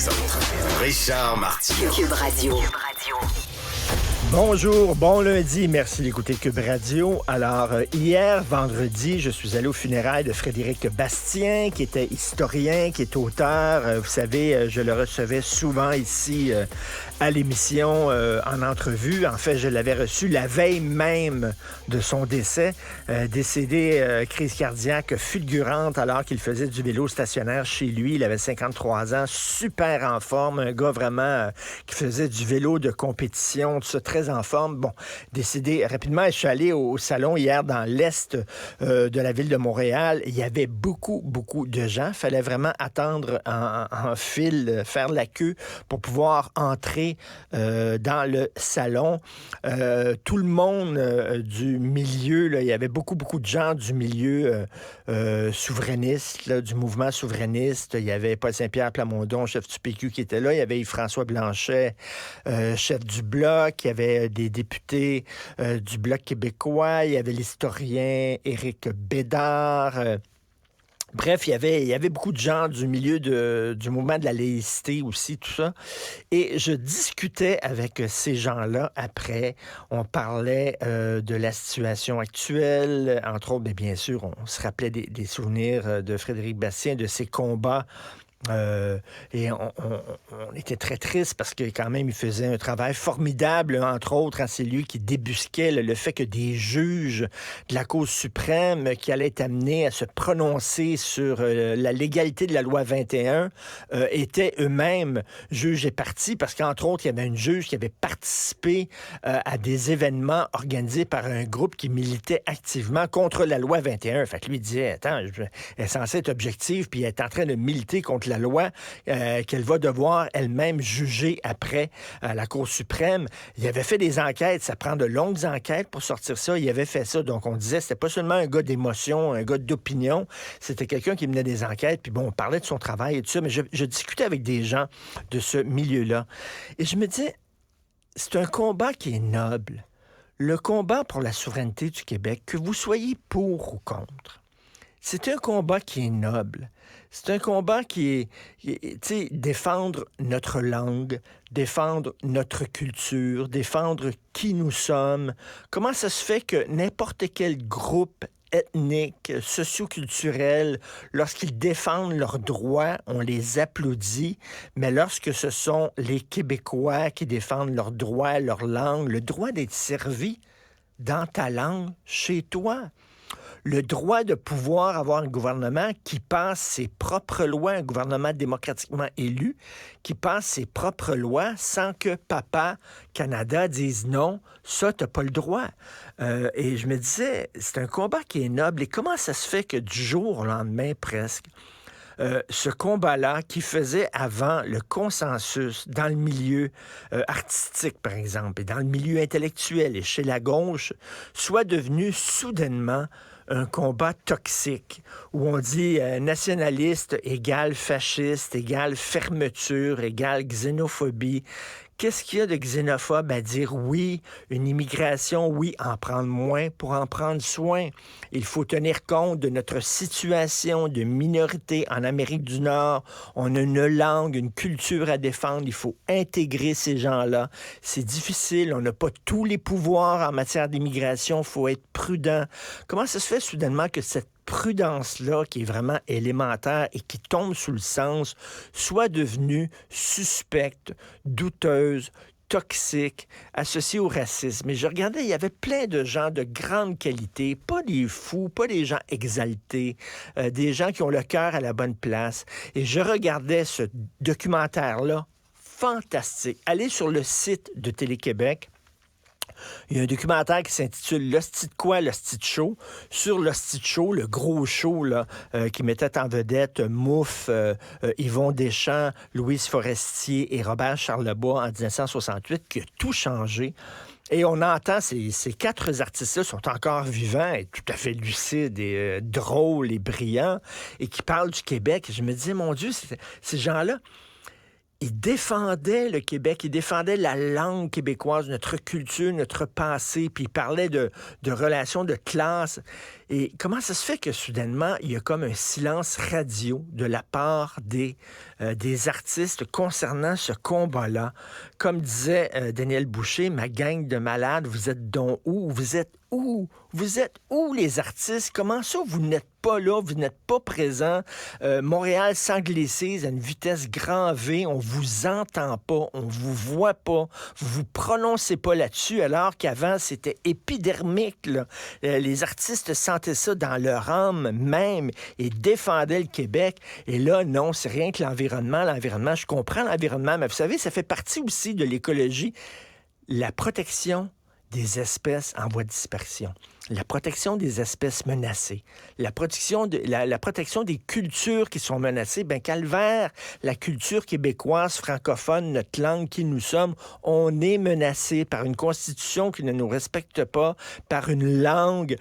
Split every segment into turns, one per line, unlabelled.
les autres. Richard Martineau.
Cube Radio.
Bonjour, bon lundi, merci d'écouter Cube Radio. Alors, hier, vendredi, je suis allé aux funérailles de Frédéric Bastien, qui était historien, qui est auteur. Vous savez, je le recevais souvent ici à l'émission en entrevue. En fait, je l'avais reçu la veille même de son décès. Décédé, crise cardiaque fulgurante alors qu'il faisait du vélo stationnaire chez lui. Il avait 53 ans, super en forme, un gars vraiment qui faisait du vélo de compétition, tout ça, très en forme. Bon, décédé rapidement. Je suis allé au salon hier dans l'est de la ville de Montréal. Il y avait beaucoup de gens. Il fallait vraiment attendre en file, faire la queue pour pouvoir entrer dans le salon. Tout le monde du milieu, là, il y avait beaucoup de gens du milieu souverainiste, là, du mouvement souverainiste. Il y avait Paul Saint-Pierre Plamondon, chef du PQ, qui était là. Il y avait Yves-François Blanchet, chef du Bloc. Il y avait des députés du Bloc québécois. Il y avait l'historien Éric Bédard. Bref, il y avait beaucoup de gens du milieu du mouvement de la laïcité aussi, tout ça. Et je discutais avec ces gens-là après. On parlait de la situation actuelle. Entre autres, bien sûr, on se rappelait des souvenirs de Frédéric Bastien, de ses combats. Et on était très triste parce que quand même il faisait un travail formidable, entre autres, hein, c'est lui qui débusquait le fait que des juges de la Cour suprême qui allaient être amenés à se prononcer sur la légalité de la loi 21 étaient eux-mêmes juges et partis, parce qu'entre autres il y avait une juge qui avait participé à des événements organisés par un groupe qui militait activement contre la loi 21. Fait que lui disait, attends, elle est censée être objective, puis elle est en train de militer contre la loi qu'elle va devoir elle-même juger après à la Cour suprême. Il avait fait des enquêtes, ça prend de longues enquêtes pour sortir ça. Il avait fait ça, donc on disait c'était pas seulement un gars d'émotion, un gars d'opinion, c'était quelqu'un qui menait des enquêtes, puis bon, on parlait de son travail et tout ça, mais je discutais avec des gens de ce milieu-là. Et je me disais, c'est un combat qui est noble. Le combat pour la souveraineté du Québec, que vous soyez pour ou contre, c'est un combat qui est noble. C'est un combat qui est, tu sais, défendre notre langue, défendre notre culture, défendre qui nous sommes. Comment ça se fait que n'importe quel groupe ethnique, socio-culturel, lorsqu'ils défendent leurs droits, on les applaudit, mais lorsque ce sont les Québécois qui défendent leurs droits, leur langue, le droit d'être servi dans ta langue, chez toi, le droit de pouvoir avoir un gouvernement qui passe ses propres lois, un gouvernement démocratiquement élu, qui passe ses propres lois sans que Papa Canada dise non, ça, t'as pas le droit. Et je me disais, c'est un combat qui est noble. Et comment ça se fait que du jour au lendemain, presque, ce combat-là qui faisait avant le consensus dans le milieu artistique, par exemple, et dans le milieu intellectuel et chez la gauche, soit devenu soudainement un combat toxique où on dit nationaliste égale fasciste, égale fermeture, égale xénophobie. Qu'est-ce qu'il y a de xénophobe à dire oui, une immigration, oui, en prendre moins pour en prendre soin? Il faut tenir compte de notre situation de minorité en Amérique du Nord. On a une langue, une culture à défendre. Il faut intégrer ces gens-là. C'est difficile. On n'a pas tous les pouvoirs en matière d'immigration. Il faut être prudent. Comment ça se fait soudainement que cette prudence-là, qui est vraiment élémentaire et qui tombe sous le sens, soit devenue suspecte, douteuse, toxique, associée au racisme? Et je regardais, il y avait plein de gens de grande qualité, pas des fous, pas des gens exaltés, des gens qui ont le cœur à la bonne place. Et je regardais ce documentaire-là, fantastique. Allez sur le site de Télé-Québec. Il y a un documentaire qui s'intitule L'Hostie de quoi, l'Hostie de show. Sur l'Hostie de show, le gros show là, qui mettait en vedette Mouffe, Yvon Deschamps, Louise Forestier et Robert Charlebois en 1968, qui a tout changé. Et on entend ces quatre artistes-là sont encore vivants et tout à fait lucides et drôles et brillants et qui parlent du Québec. Et je me disais, mon Dieu, ces gens-là, ils défendaient le Québec, ils défendaient la langue québécoise, notre culture, notre passé, puis ils parlaient de relations de classe. Et comment ça se fait que soudainement, il y a comme un silence radio de la part des artistes concernant ce combat-là? Comme disait Daniel Boucher, ma gang de malades, vous êtes donc où? Vous êtes où? Vous êtes où, les artistes? Comment ça, vous n'êtes pas là, vous n'êtes pas présents? Montréal s'anglicise à une vitesse grand V, on vous entend pas, on vous voit pas, vous vous prononcez pas là-dessus, alors qu'avant, c'était épidermique, là. Les artistes sentaient ça dans leur âme même et défendaient le Québec. Et là, non, c'est rien que l'environnement. L'environnement, je comprends l'environnement, mais vous savez, ça fait partie aussi de l'écologie. La protection des espèces en voie de disparition, la protection des espèces menacées, la protection des cultures qui sont menacées. Ben, calvaire, la culture québécoise, francophone, notre langue qui nous sommes, on est menacé par une constitution qui ne nous respecte pas, par une langue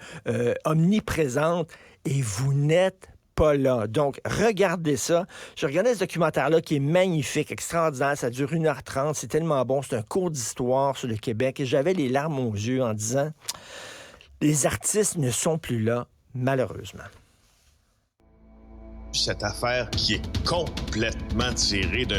omniprésente, et vous n'êtes pas là. Donc, regardez ça. Je regardais ce documentaire-là qui est magnifique, extraordinaire. Ça dure 1h30. C'est tellement bon. C'est un cours d'histoire sur le Québec. Et j'avais les larmes aux yeux en disant, les artistes ne sont plus là, malheureusement.
Cette affaire qui est complètement tirée d'un